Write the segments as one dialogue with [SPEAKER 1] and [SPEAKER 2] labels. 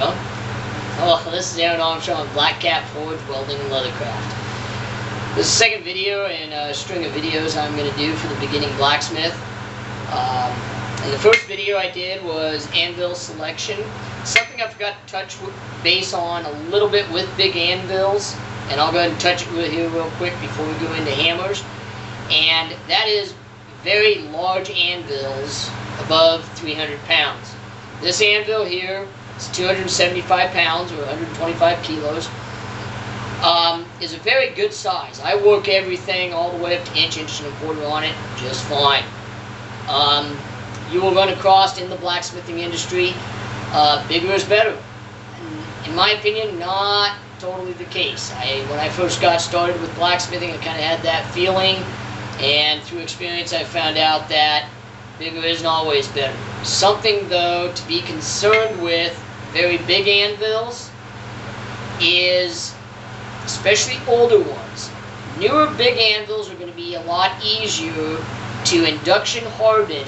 [SPEAKER 1] go. Oh, this is Aaron Armstrong, Black Cat Forge Welding and Leathercraft. This is the second video in a string of videos I'm going to do for the beginning blacksmith. And the first video I did was anvil selection. Something I forgot to touch base on a little bit with big anvils, and I'll go ahead and touch it here real quick before we go into hammers. And that is very large anvils above 300 pounds. This anvil here is 275 pounds or 125 kilos. Is a very good size. I work everything all the way up to inch and a quarter on it just fine. You will run across in the blacksmithing industry, bigger is better. In my opinion, not totally the case. When I first got started with blacksmithing, I kind of had that feeling, and through experience I found out that bigger isn't always better. Something though to be concerned with very big anvils is, especially older ones, newer big anvils are going to be a lot easier to induction harden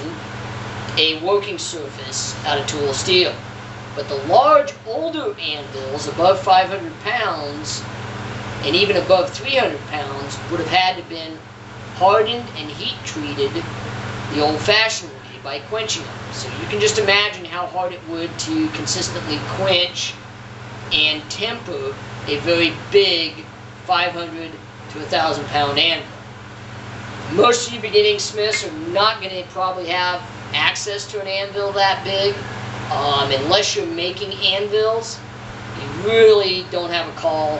[SPEAKER 1] a working surface out of tool steel. But the large older anvils above 500 pounds and even above 300 pounds would have had to have been hardened and heat treated the old-fashioned way by quenching them. So you can just imagine how hard it would to consistently quench and temper a very big 500 to 1,000 pound anvil. Most of you beginning smiths are not going to probably have access to an anvil that big. Unless you're making anvils, you really don't have a call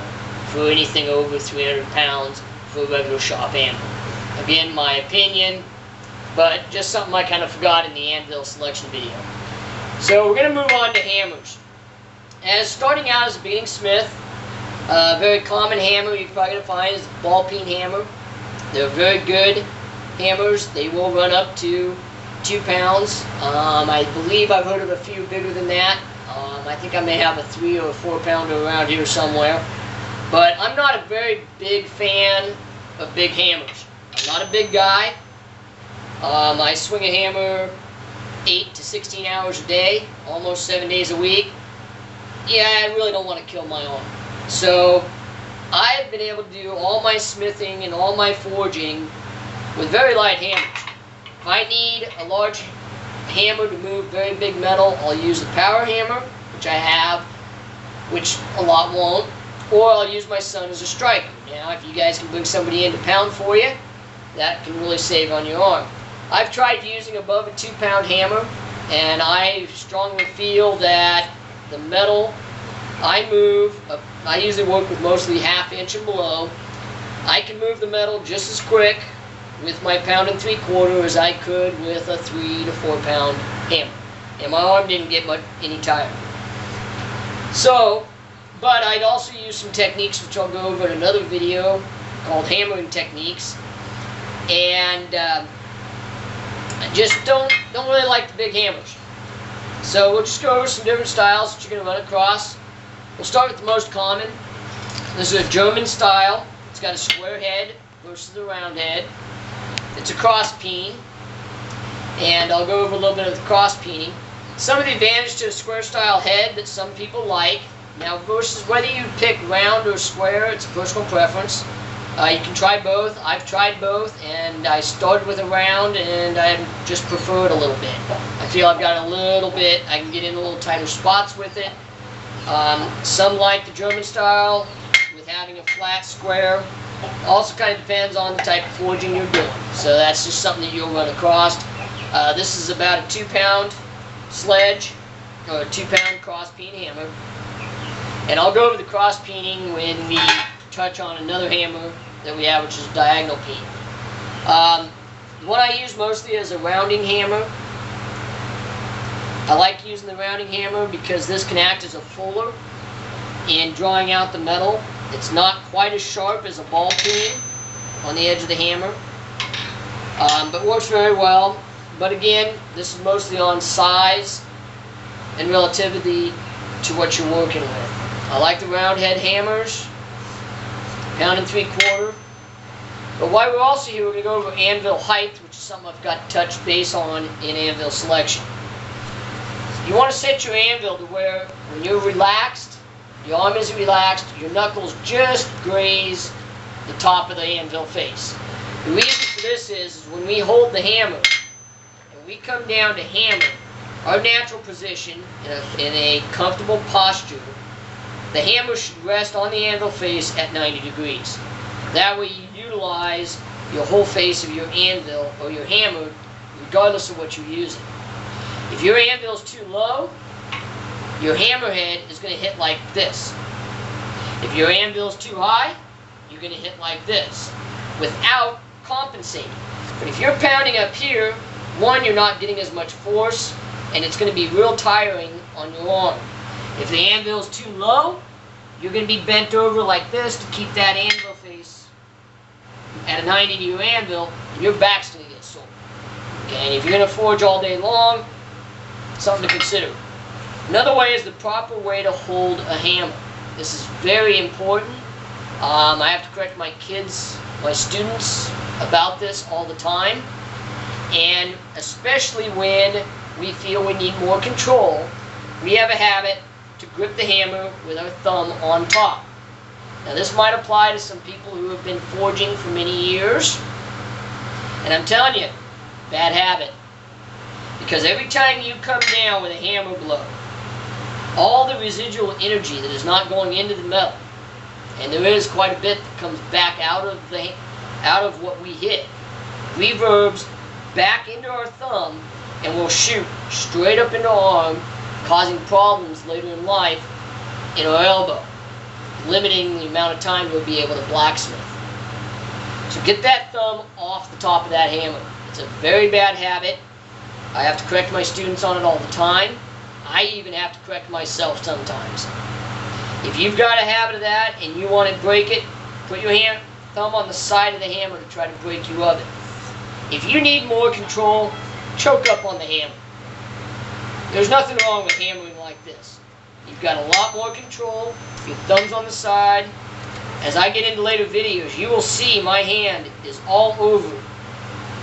[SPEAKER 1] for anything over 300 pounds for a regular shop anvil. Again, my opinion, but just something I kind of forgot in the anvil selection video. So we're going to move on to hammers. As starting out as a beginning smith, a very common hammer you're probably going to find is the ball peen hammer. They're very good hammers. They will run up to 2 pounds. I believe I've heard of a few bigger than that. I think I may have a 3 or 4 pounder around here somewhere. But I'm not a very big fan of big hammers. I'm not a big guy. I swing a hammer 8 to 16 hours a day, almost 7 days a week. Yeah, I really don't want to kill my arm. So I've been able to do all my smithing and all my forging with very light hammers. If I need a large hammer to move very big metal, I'll use a power hammer, which I have, which a lot won't, or I'll use my son as a striker. Now, if you guys can bring somebody in to pound for you, that can really save on your arm. I've tried using above a 2 pound hammer, and I strongly feel that the metal I move, I usually work with mostly 1/2 inch and below. I can move the metal just as quick with my 1 3/4 pounds as I could with a 3 to 4 pound hammer. And my arm didn't get any tighter. So, but I'd also use some techniques which I'll go over in another video called hammering techniques. And I just don't really like the big hammers. So we'll just go over some different styles that you're going to run across. We'll start with the most common. This is a German style. It's got a square head versus a round head. It's a cross peen, and I'll go over a little bit of the cross peening. Some of the advantage to a square style head that some people like. Now versus whether you pick round or square, it's a personal preference. You can try both. I've tried both, and I started with a round, and I just prefer it a little bit. I feel I've got a little bit, I can get in a little tighter spots with it. Some like the German style with having a flat square. Also kind of depends on the type of forging you're doing. So that's just something that you'll run across. This is about a 2 pound sledge, or a 2 pound cross peen hammer. And I'll go over the cross peening when we touch on another hammer that we have, which is a diagonal peen. The one I use mostly is a rounding hammer. I like using the rounding hammer because this can act as a fuller in drawing out the metal. It's not quite as sharp as a ball peen on the edge of the hammer, but works very well. But again, this is mostly on size and relativity to what you're working with. I like the round head hammers, 1 3/4 pounds. But while we're also here, we're going to go over anvil height, which is something I've got to touch base on in anvil selection. You want to set your anvil to where when you're relaxed, your arm is relaxed, your knuckles just graze the top of the anvil face. The reason for this is when we hold the hammer and we come down to hammer, our natural position in a comfortable posture, the hammer should rest on the anvil face at 90 degrees. That way you utilize your whole face of your anvil or your hammer regardless of what you're using. If your anvil is too low, your hammerhead is going to hit like this. If your anvil is too high, you're going to hit like this without compensating. But if you're pounding up here, one, you're not getting as much force, and it's going to be real tiring on your arm. If the anvil is too low, you're going to be bent over like this to keep that anvil face at a 90-degree anvil, and your back's going to get sore. Okay, and if you're going to forge all day long, something to consider. Another way is the proper way to hold a hammer. This is very important. I have to correct my kids, my students, about this all the time. And especially when we feel we need more control, we have a habit to grip the hammer with our thumb on top. Now this might apply to some people who have been forging for many years. And I'm telling you, bad habit. Because every time you come down with a hammer blow, all the residual energy that is not going into the metal, and there is quite a bit that comes back out of what we hit, reverbs back into our thumb and will shoot straight up into our arm, causing problems later in life in our elbow, limiting the amount of time we'll be able to blacksmith. So get that thumb off the top of that hammer. It's a very bad habit. I have to correct my students on it all the time. I even have to correct myself sometimes. If you've got a habit of that and you want to break it, put your thumb on the side of the hammer to try to break you of it. If you need more control, choke up on the hammer. There's nothing wrong with hammering like this. You've got a lot more control. Your thumb's on the side. As I get into later videos, you will see my hand is all over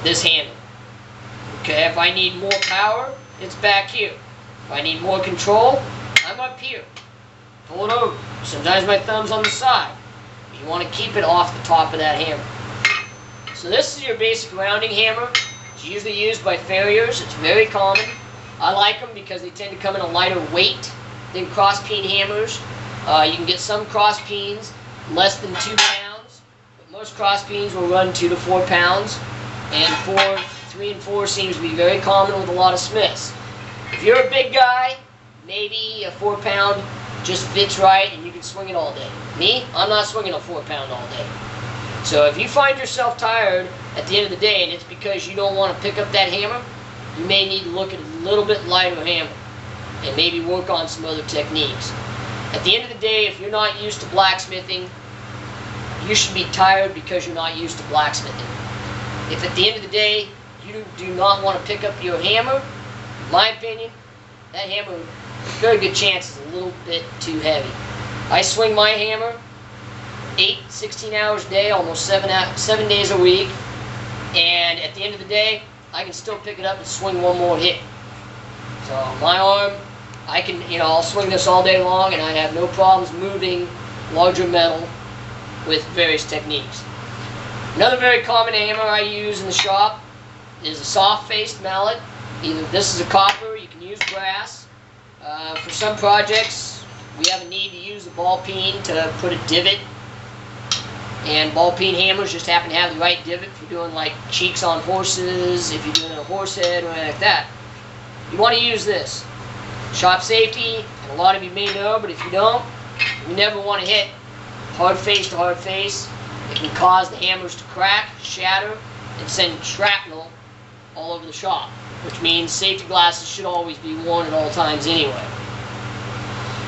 [SPEAKER 1] this handle. Okay, if I need more power, it's back here. If I need more control, I'm up here. Pull it over. Sometimes my thumb's on the side. You want to keep it off the top of that hammer. So this is your basic rounding hammer. It's usually used by farriers. It's very common. I like them because they tend to come in a lighter weight than cross peen hammers. You can get some cross peens less than 2 pounds, but most cross peens will run 2 to 4 pounds, and 3 and 4 seems to be very common with a lot of smiths. If you're a big guy, maybe a 4 pound just fits right and you can swing it all day. Me, I'm not swinging a 4 pound all day. So if you find yourself tired at the end of the day and it's because you don't want to pick up that hammer, you may need to look at a little bit lighter hammer and maybe work on some other techniques. At the end of the day, if you're not used to blacksmithing, you should be tired because you're not used to blacksmithing. If at the end of the day you do not want to pick up your hammer, in my opinion, that hammer, very good chance, is a little bit too heavy. I swing my hammer 16 hours a day, almost 7 days a week, and at the end of the day, I can still pick it up and swing one more hit. So my arm, I'll swing this all day long, and I have no problems moving larger metal with various techniques. Another very common hammer I use in the shop is a soft-faced mallet. Either this is a copper, you can use brass. For some projects, we have a need to use the ball peen to put a divot, and ball peen hammers just happen to have the right divot if you're doing like cheeks on horses, if you're doing a horse head or anything like that. You want to use this. Shop safety, and a lot of you may know, but if you don't, you never want to hit hard face to hard face. It can cause the hammers to crack, shatter, and send shrapnel all over the shop, which means safety glasses should always be worn at all times anyway.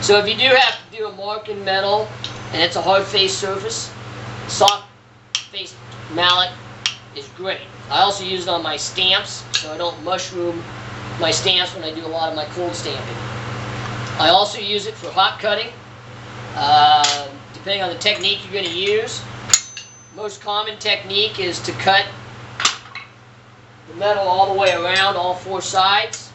[SPEAKER 1] So if you do have to do a mark in metal and it's a hard face surface, soft faced mallet is great. I also use it on my stamps so I don't mushroom my stamps when I do a lot of my cold stamping. I also use it for hot cutting. Depending on the technique you're going to use, most common technique is to cut the metal all the way around, all 4 sides.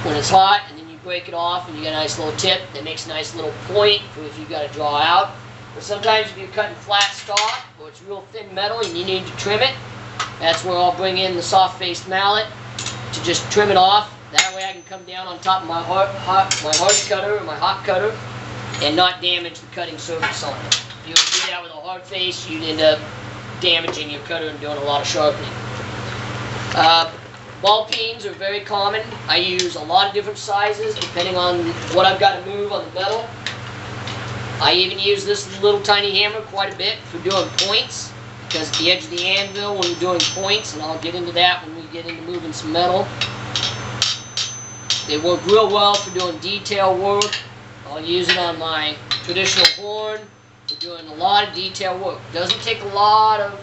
[SPEAKER 1] when it's hot, and then you break it off and you get a nice little tip that makes a nice little point for if you've got to draw out. Or sometimes if you're cutting flat stock or it's real thin metal and you need to trim it, that's where I'll bring in the soft-faced mallet to just trim it off. That way I can come down on top of my hard cutter or my hot cutter and not damage the cutting surface on it. If you were to do that with a hard face, you'd end up damaging your cutter and doing a lot of sharpening. Ball peens are very common. I use a lot of different sizes depending on what I've got to move on the metal. I even use this little tiny hammer quite a bit for doing points, because at the edge of the anvil when you're doing points, and I'll get into that when we get into moving some metal. They work real well for doing detail work. I'll use it on my traditional horn for doing a lot of detail work. It doesn't take a lot of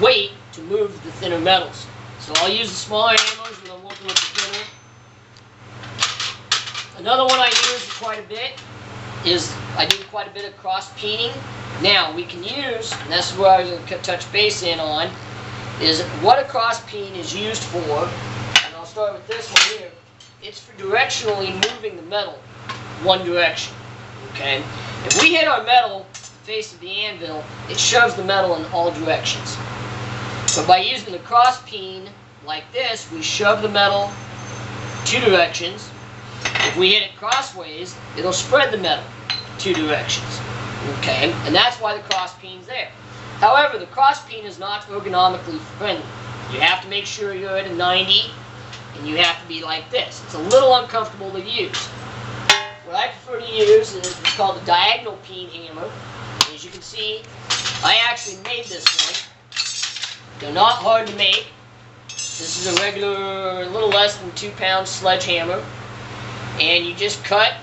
[SPEAKER 1] weight to move the thinner metals. So I'll use the smaller hammers when I'm working with the thinner. Another one I use quite a bit is I do quite a bit of cross peening. Now we can use, and that's where I was going to touch base in on, is what a cross peen is used for. And I'll start with this one here. It's for directionally moving the metal one direction. Okay? If we hit our metal, the face of the anvil, it shoves the metal in all directions. But by using the cross peen like this, we shove the metal two directions. If we hit it crossways, it'll spread the metal two directions. Okay? And that's why the cross peen's there. However, the cross peen is not ergonomically friendly. You have to make sure you're at a 90, and you have to be like this. It's a little uncomfortable to use. What I prefer to use is what's called the diagonal peen hammer. As you can see, I actually made this one. They're not hard to make. This is a regular, a little less than 2-pound sledgehammer. And you just cut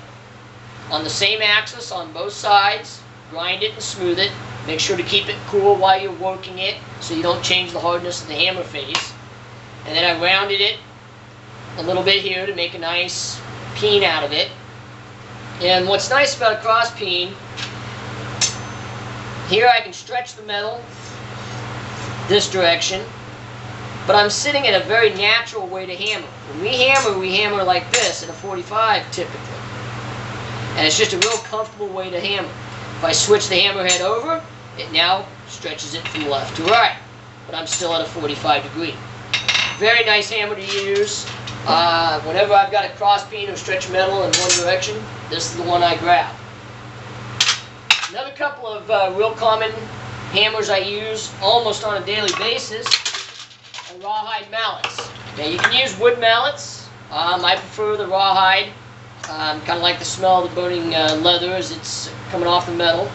[SPEAKER 1] on the same axis on both sides, grind it and smooth it. Make sure to keep it cool while you're working it so you don't change the hardness of the hammer face. And then I rounded it a little bit here to make a nice peen out of it. And what's nice about a cross peen, here I can stretch the metal this direction, but I'm sitting in a very natural way to hammer. When we hammer like this at a 45 typically. And it's just a real comfortable way to hammer. If I switch the hammer head over, it now stretches it from left to right. But I'm still at a 45 degree. Very nice hammer to use. Whenever I've got a cross peen or stretch metal in one direction, this is the one I grab. Another couple of real common hammers I use almost on a daily basis are rawhide mallets. Now you can use wood mallets. I prefer the rawhide. Kind of like the smell of the burning leather as it's coming off the metal.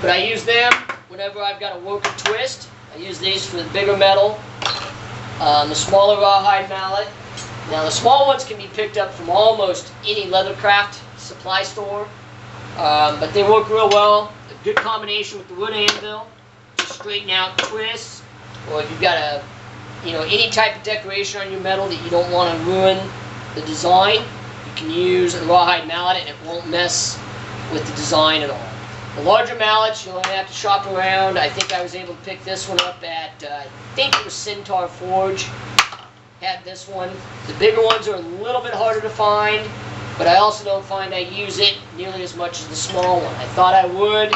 [SPEAKER 1] But I use them whenever I've got to work a twist. I use these for the bigger metal. The smaller rawhide mallet. Now the small ones can be picked up from almost any leathercraft supply store. But they work real well. A good combination with the wood anvil. Just straighten out twists. Or if you've got a, any type of decoration on your metal that you don't want to ruin the design, you can use a rawhide mallet and it won't mess with the design at all. The larger mallets, you'll only have to shop around. I think I was able to pick this one up at, I think it was Centaur Forge. Had this one. The bigger ones are a little bit harder to find, but I also don't find I use it nearly as much as the small one. I thought I would.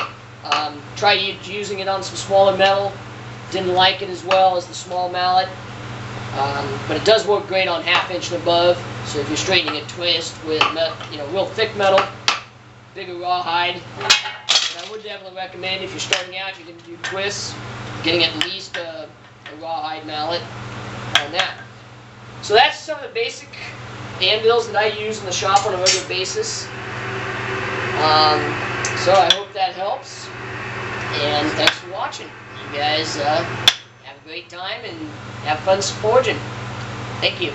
[SPEAKER 1] Tried using it on some smaller metal. Didn't like it as well as the small mallet. But it does work great on 1/2 inch and above. So if you're straightening a twist with real thick metal, bigger rawhide, I would definitely recommend if you're starting out, you're going to do twists, getting at least a rawhide mallet on that. So that's some of the basic anvils that I use in the shop on a regular basis. So I hope that helps, and thanks for watching. You guys have a great time and have fun forging. Thank you.